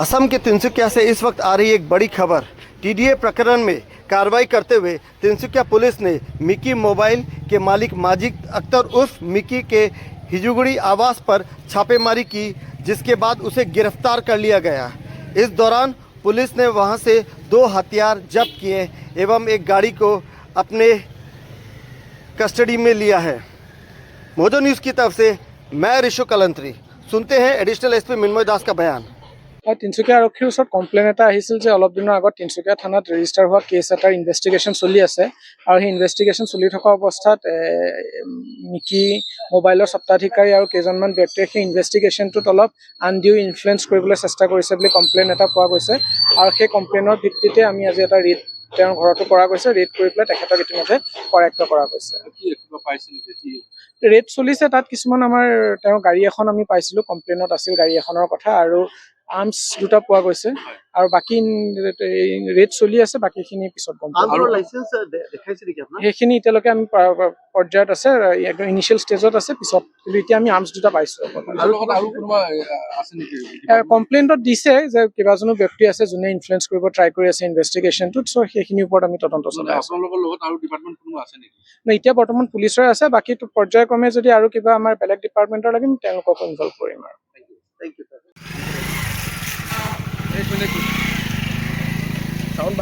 असम के तिनसुकिया से इस वक्त आ रही एक बड़ी खबर। टीडीए प्रकरण में कार्रवाई करते हुए तिनसुकिया पुलिस ने मिकी मोबाइल के मालिक माजिद अख्तर उर्फ मिकी के हिजुगुड़ी आवास पर छापेमारी की, जिसके बाद उसे गिरफ्तार कर लिया गया। इस दौरान पुलिस ने वहां से 2 हथियार जब्त किए एवं एक गाड़ी को अपने कस्टडी में लिया है। मोजो न्यूज़ की तरफ से मैं ऋषु कलंत्री। सुनते हैं एडिशनल एसपी मिन्मय दास का बयान। তিনচুকীয়া আৰক্ষীৰ ওচৰত কমপ্লেইন এটা আহিছিল যে অলপ দিনৰ আগত তিনচুকীয়া থানাত ৰেজিষ্টাৰ হোৱা কেছ এটাৰ ইনভেষ্টিগেশ্যন চলি আছে আৰু সেই ইনভেষ্টিগেশ্যন চলি থকা অৱস্থাত মিকি মোবাইলৰ স্বত্বাধিকাৰী আৰু কেইজনমান ব্যক্তিয়ে সেই ইনভেষ্টিগেশ্যনটোত অলপ আনডিউ ইনফ্লুৱেঞ্চ কৰিবলৈ চেষ্টা কৰিছে বুলি কমপ্লেইন এটা পোৱা গৈছে আৰু সেই কমপ্লেইনৰ ভিত্তিতে আমি আজি এটা ৰেড তেওঁৰ ঘৰতো কৰা গৈছে। ৰেড কৰি পেলাই তেখেতক ইতিমধ্যে কৰায়ত্ব কৰা গৈছে। ৰেড চলিছে, তাত কিছুমান আমাৰ তেওঁৰ গাড়ী এখন আমি পাইছিলোঁ, কমপ্লেইনত আছিল গাড়ী এখনৰ কথা, আৰু আৰ্মছ 2টা পোৱা গৈছে আৰু বাকী ৰেড চলি আছে। বাকীখিনি পিছত গম পাম। সেইখিনি এতিয়ালৈকে আমি পৰ্যায়ত আছে, একদম ইনিচিয়েল ষ্টেজত আছে। পিছত কিন্তু এতিয়া আমি আৰ্মছ 2টা পাইছোঁ। কমপ্লেইনটোত দিছে যে কেইবাজনো ব্যক্তি আছে যোনে ইনফ্লুৱেঞ্চ কৰিব ট্ৰাই কৰি আছে ইনভেষ্টিগেশ্যনটোত। চ' সেইখিনিৰ ওপৰত আমি তদন্ত চলাই আছোঁ। এতিয়া বৰ্তমান পুলিচৰে আছে, বাকী পৰ্যায়ক্ৰমে যদি আৰু কিবা আমাৰ বেলেগ ডিপাৰ্টমেণ্টৰ লাগে তেওঁলোককো ইনভলভ কৰিম আৰু। Saun